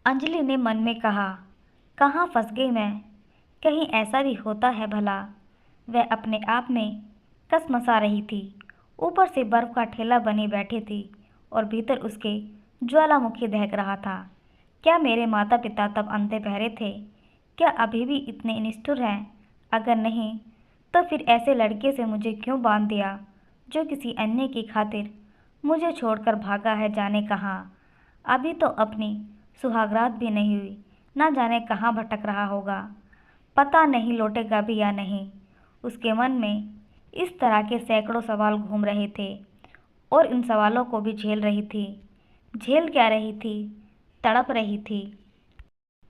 अंजलि ने मन में कहा, कहाँ फंस गई मैं। कहीं ऐसा भी होता है भला। वह अपने आप में कसमसा रही थी। ऊपर से बर्फ का ठेला बनी बैठी थी और भीतर उसके ज्वालामुखी दहक रहा था। क्या मेरे माता पिता तब अंधे बहरे थे? क्या अभी भी इतने निष्ठुर हैं? अगर नहीं तो फिर ऐसे लड़के से मुझे क्यों बांध दिया, जो किसी अन्य की खातिर मुझे छोड़कर भागा है जाने कहाँ। अभी तो अपनी सुहागरात भी नहीं हुई, ना जाने कहाँ भटक रहा होगा। पता नहीं लौटेगा भी या नहीं। उसके मन में इस तरह के सैकड़ों सवाल घूम रहे थे और इन सवालों को भी झेल रही थी। झेल क्या रही थी? तड़प रही थी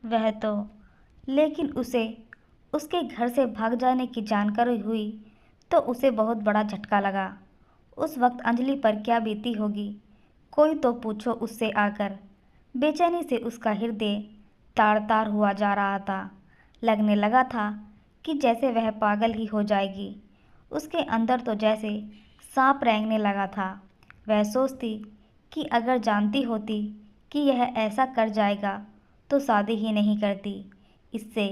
वह तो। लेकिन उसे उसके घर से भाग जाने की जानकारी हुई तो उसे बहुत बड़ा झटका लगा। उस वक्त अंजलि पर क्या बीती होगी, कोई तो पूछो उससे आकर। बेचैनी से उसका हृदय ताड़ ताड़ हुआ जा रहा था। लगने लगा था कि जैसे वह पागल ही हो जाएगी। उसके अंदर तो जैसे सांप रेंगने लगा था। वह सोचती कि अगर जानती होती कि यह ऐसा कर जाएगा तो शादी ही नहीं करती। इससे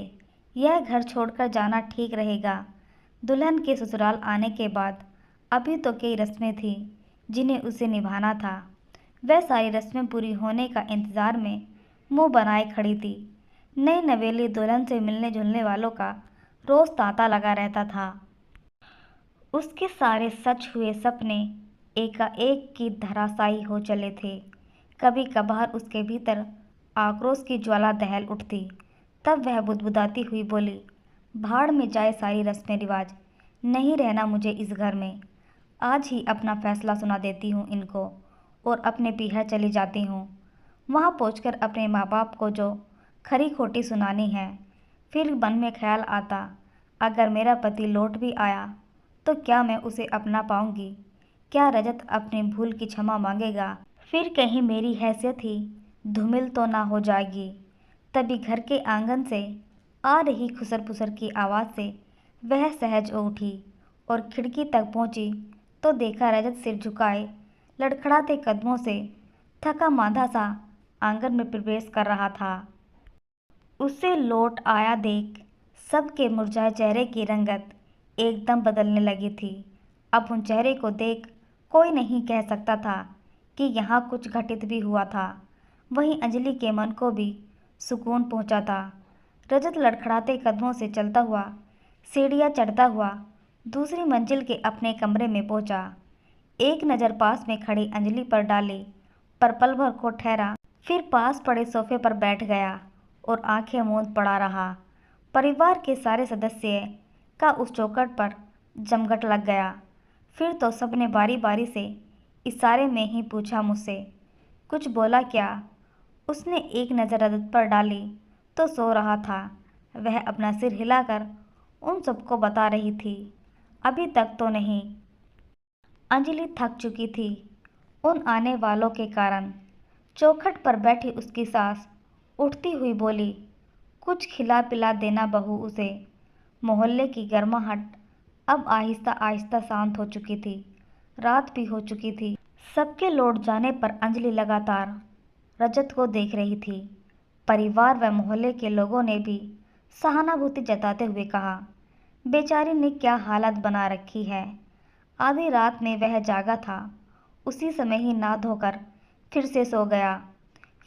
यह घर छोड़कर जाना ठीक रहेगा। दुल्हन के ससुराल आने के बाद अभी तो कई रस्में थीं जिन्हें उसे निभाना था। वह सारी रस्में पूरी होने का इंतज़ार में मुंह बनाए खड़ी थी। नई नवेली दुल्हन से मिलने जुलने वालों का रोज़ तांता लगा रहता था। उसके सारे सच हुए सपने एकाएक की धराशायी हो चले थे। कभी कभार उसके भीतर आक्रोश की ज्वाला दहल उठती। तब वह बुदबुदाती हुई बोली, भाड़ में जाए सारी रस्में रिवाज, नहीं रहना मुझे इस घर में। आज ही अपना फैसला सुना देती हूँ इनको और अपने पीहर चली जाती हूँ। वहाँ पहुँचकर अपने माँ बाप को जो खरी खोटी सुनानी है। फिर मन में ख्याल आता, अगर मेरा पति लौट भी आया तो क्या मैं उसे अपना पाऊंगी? क्या रजत अपनी भूल की क्षमा मांगेगा? फिर कहीं मेरी हैसियत ही धूमिल तो ना हो जाएगी। तभी घर के आंगन से आ रही खुसर पुसर की आवाज़ से वह सहज हो उठी और खिड़की तक पहुंची तो देखा रजत सिर झुकाए लड़खड़ाते कदमों से थका मांदा सा आंगन में प्रवेश कर रहा था। उसे लौट आया देख सबके मुरझाए चेहरे की रंगत एकदम बदलने लगी थी। अब उन चेहरे को देख कोई नहीं कह सकता था कि यहाँ कुछ घटित भी हुआ था। वहीं अंजलि के मन को भी सुकून पहुँचा था। रजत लड़खड़ाते कदमों से चलता हुआ सीढ़ियाँ चढ़ता हुआ दूसरी मंजिल के अपने कमरे में पहुँचा। एक नज़र पास में खड़ी अंजलि पर डाली, पर पल भर को ठहरा, फिर पास पड़े सोफे पर बैठ गया और आंखें मूंद पड़ा रहा। परिवार के सारे सदस्य का उस चौखट पर जमघट लग गया। फिर तो सबने बारी बारी से इशारे में ही पूछा मुझसे, कुछ बोला क्या? उसने एक नज़र रजत पर डाली तो सो रहा था। वह अपना सिर हिलाकर उन सबको बता रही थी, अभी तक तो नहीं। अंजलि थक चुकी थी उन आने वालों के कारण। चौखट पर बैठी उसकी सास उठती हुई बोली, कुछ खिला पिला देना बहू उसे। मोहल्ले की गर्माहट अब आहिस्ता आहिस्ता शांत हो चुकी थी। रात भी हो चुकी थी। सबके लौट जाने पर अंजलि लगातार रजत को देख रही थी। परिवार व मोहल्ले के लोगों ने भी सहानुभूति जताते हुए कहा, बेचारी ने क्या हालत बना रखी है। आधी रात में वह जागा था, उसी समय ही नहा धोकर फिर से सो गया।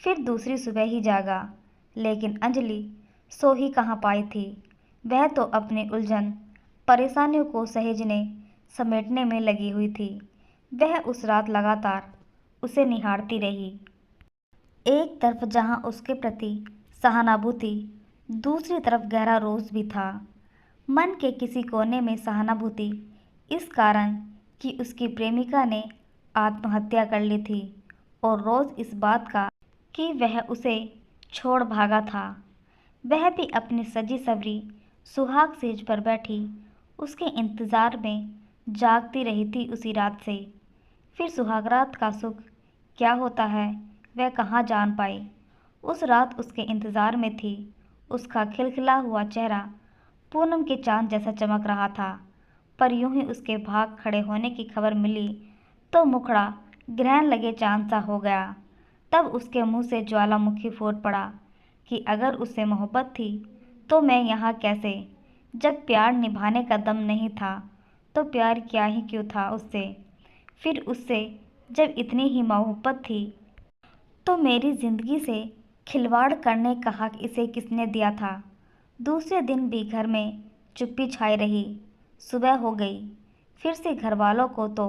फिर दूसरी सुबह ही जागा, लेकिन अंजलि सो ही कहाँ पाई थी। वह तो अपनी उलझन परेशानियों को सहेजने समेटने में लगी हुई थी। वह उस रात लगातार उसे निहारती रही। एक तरफ जहाँ उसके प्रति सहानुभूति, दूसरी तरफ गहरा रोष भी था। मन के किसी कोने में सहानुभूति इस कारण कि उसकी प्रेमिका ने आत्महत्या कर ली थी, और रोज़ इस बात का कि वह उसे छोड़ भागा था। वह भी अपनी सजी सवरी सुहाग सेज पर बैठी उसके इंतज़ार में जागती रही थी उसी रात से। फिर सुहागरात का सुख क्या होता है वह कहाँ जान पाई। उस रात उसके इंतज़ार में थी। उसका खिलखिला हुआ चेहरा पूनम के चांद जैसा चमक रहा था, पर यूं ही उसके भाग खड़े होने की खबर मिली तो मुखड़ा ग्रहण लगे चांद सा हो गया। तब उसके मुंह से ज्वालामुखी फूट पड़ा। कि अगर उससे मोहब्बत थी तो मैं यहाँ कैसे। जब प्यार निभाने का दम नहीं था तो प्यार क्या ही क्यों था उससे। फिर उससे जब इतनी ही मोहब्बत थी तो मेरी ज़िंदगी से खिलवाड़ करने का हक इसे किसने दिया था। दूसरे दिन भी घर में चुप्पी छाई रही। सुबह हो गई। फिर से घर वालों को तो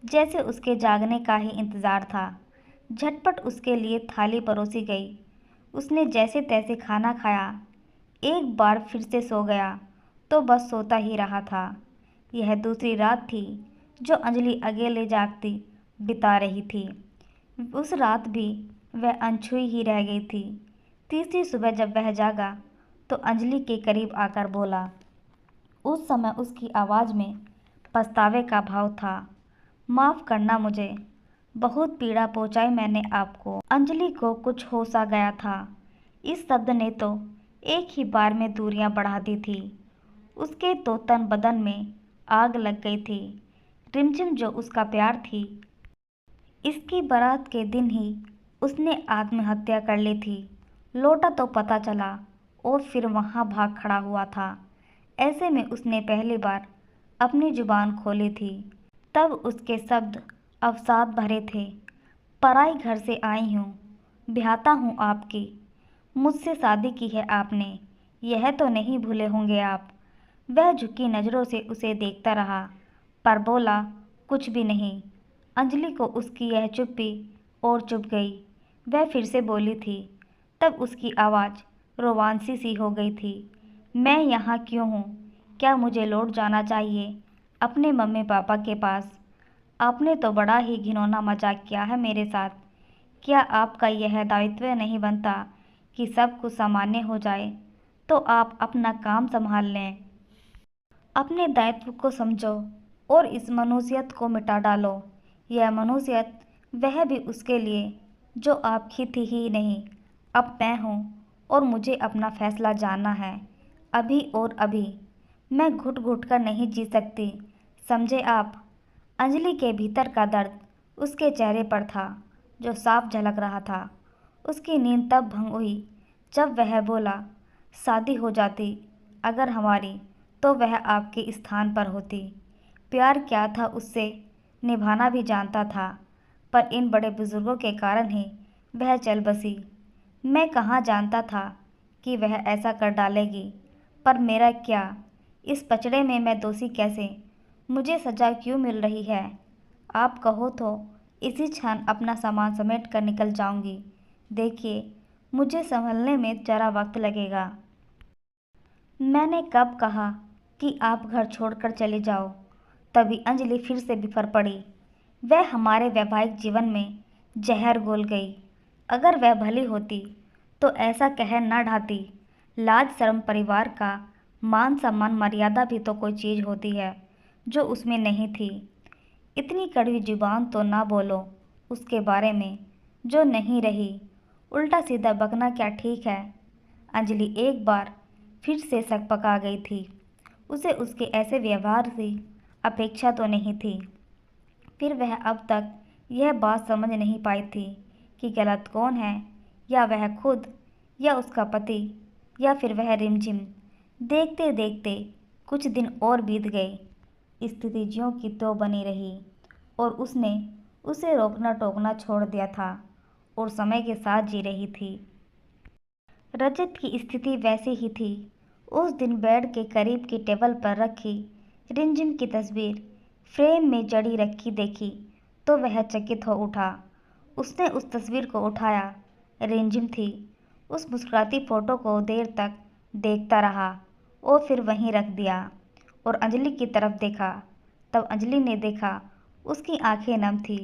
जैसे उसके जागने का ही इंतज़ार था। झटपट उसके लिए थाली परोसी गई। उसने जैसे तैसे खाना खाया। एक बार फिर से सो गया तो बस सोता ही रहा था। यह दूसरी रात थी जो अंजलि अकेले जागती बिता रही थी। उस रात भी वह अनछुई ही रह गई थी। तीसरी सुबह जब वह जागा तो अंजलि के करीब आकर बोला। उस समय उसकी आवाज़ में पछतावे का भाव था। माफ़ करना मुझे, बहुत पीड़ा पहुंचाई मैंने आपको। अंजलि को कुछ होश आ गया था। इस शब्द ने तो एक ही बार में दूरियां बढ़ा दी थी। उसके तो तन बदन में आग लग गई थी। रिमझिम जो उसका प्यार थी, इसकी बारात के दिन ही उसने आत्महत्या कर ली थी। लौटा तो पता चला और फिर वहाँ भाग खड़ा हुआ था। ऐसे में उसने पहली बार अपनी जुबान खोली थी। तब उसके शब्द अवसाद भरे थे। पराई घर से आई हूँ, ब्याहता हूँ आपकी, मुझसे शादी की है आपने, यह तो नहीं भूले होंगे आप। वह झुकी नज़रों से उसे देखता रहा पर बोला कुछ भी नहीं। अंजलि को उसकी यह चुप्पी और चुभ गई। वह फिर से बोली थी। तब उसकी आवाज़ रोमांसी सी हो गई थी। मैं यहाँ क्यों हूँ? क्या मुझे लौट जाना चाहिए अपने मम्मी पापा के पास? आपने तो बड़ा ही घिनौना मजाक किया है मेरे साथ। क्या आपका यह दायित्व नहीं बनता कि सब कुछ सामान्य हो जाए तो आप अपना काम संभाल लें? अपने दायित्व को समझो और इस मनुष्यत को मिटा डालो। यह मनुष्यत वह भी उसके लिए जो आपकी थी ही नहीं, अब मैं हूँ और मुझे अपना फैसला जानना है, अभी और अभी। मैं घुट घुट कर नहीं जी सकती, समझे आप? अंजलि के भीतर का दर्द उसके चेहरे पर था जो साफ झलक रहा था। उसकी नींद तब भंग हुई जब वह बोला, शादी हो जाती अगर हमारी तो वह आपके स्थान पर होती। प्यार क्या था उससे निभाना भी जानता था, पर इन बड़े बुजुर्गों के कारण ही वह चल बसी। मैं कहाँ जानता था कि वह ऐसा कर डालेगी, पर मेरा क्या, इस पचड़े में मैं दोषी कैसे? मुझे सजा क्यों मिल रही है? आप कहो तो इसी क्षण अपना सामान समेट कर निकल जाऊंगी। देखिए, मुझे संभलने में ज़रा वक्त लगेगा। मैंने कब कहा कि आप घर छोड़कर चले जाओ? तभी अंजलि फिर से बिफर पड़ी। वह हमारे वैवाहिक जीवन में जहर घोल गई। अगर वह भली होती तो ऐसा कहर न ढाती। लाज शर्म परिवार का मान सम्मान मर्यादा भी तो कोई चीज़ होती है जो उसमें नहीं थी। इतनी कड़वी जुबान तो ना बोलो उसके बारे में जो नहीं रही। उल्टा सीधा बकना क्या ठीक है? अंजलि एक बार फिर से सकपका गई थी। उसे उसके ऐसे व्यवहार से अपेक्षा तो नहीं थी। फिर वह अब तक यह बात समझ नहीं पाई थी कि गलत कौन है, या वह खुद, या उसका पति, या फिर वह रिमझिम। देखते देखते कुछ दिन और बीत गए। स्थिति ज्यों की त्यों बनी रही और उसने उसे रोकना टोकना छोड़ दिया था और समय के साथ जी रही थी। रजत की स्थिति वैसी ही थी। उस दिन बेड के करीब की टेबल पर रखी रिमझिम की तस्वीर फ्रेम में जड़ी रखी देखी तो वह चकित हो उठा। उसने उस तस्वीर को उठाया। रिमझिम थी। उस मुस्कुराती फोटो को देर तक देखता रहा और फिर वहीं रख दिया और अंजलि की तरफ देखा। तब अंजलि ने देखा उसकी आंखें नम थी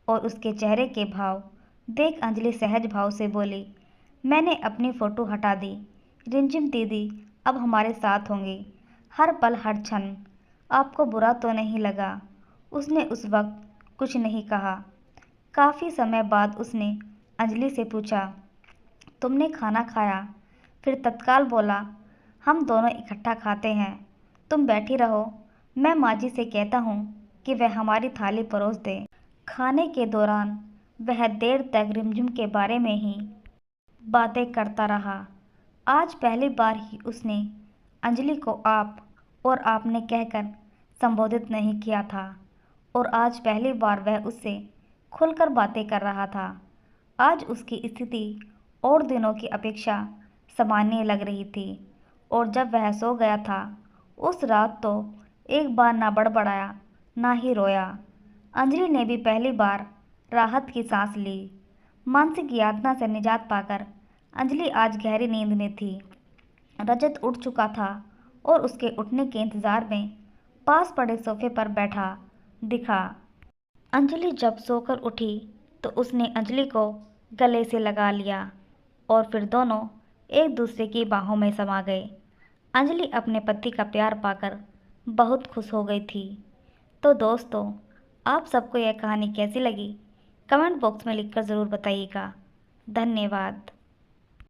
और उसके चेहरे के भाव देख अंजलि सहज भाव से बोली, मैंने अपनी फ़ोटो हटा दी। रिमझिम दीदी अब हमारे साथ होंगी, हर पल हर क्षण। आपको बुरा तो नहीं लगा? उसने उस वक्त कुछ नहीं कहा। काफ़ी समय बाद उसने अंजलि से पूछा, तुमने खाना खाया? फिर तत्काल बोला, हम दोनों इकट्ठा खाते हैं, तुम बैठी रहो, मैं माँ जी से कहता हूँ कि वह हमारी थाली परोस दे। खाने के दौरान वह देर तक रिमझिम के बारे में ही बातें करता रहा। आज पहली बार ही उसने अंजलि को आप और आपने कहकर संबोधित नहीं किया था और आज पहली बार वह उससे खुलकर बातें कर रहा था। आज उसकी स्थिति और दिनों की अपेक्षा सामान्य लग रही थी और जब वह सो गया था उस रात तो एक बार ना बड़बड़ाया ना ही रोया। अंजलि ने भी पहली बार राहत की सांस ली। मानसिक यातना से निजात पाकर अंजलि आज गहरी नींद में थी। रजत उठ चुका था और उसके उठने के इंतजार में पास पड़े सोफे पर बैठा दिखा। अंजलि जब सोकर उठी तो उसने अंजलि को गले से लगा लिया और फिर दोनों एक दूसरे की बाहों में समा गए। अंजलि अपने पति का प्यार पाकर बहुत खुश हो गई थी। तो दोस्तों, आप सबको यह कहानी कैसी लगी कमेंट बॉक्स में लिखकर ज़रूर बताइएगा। धन्यवाद।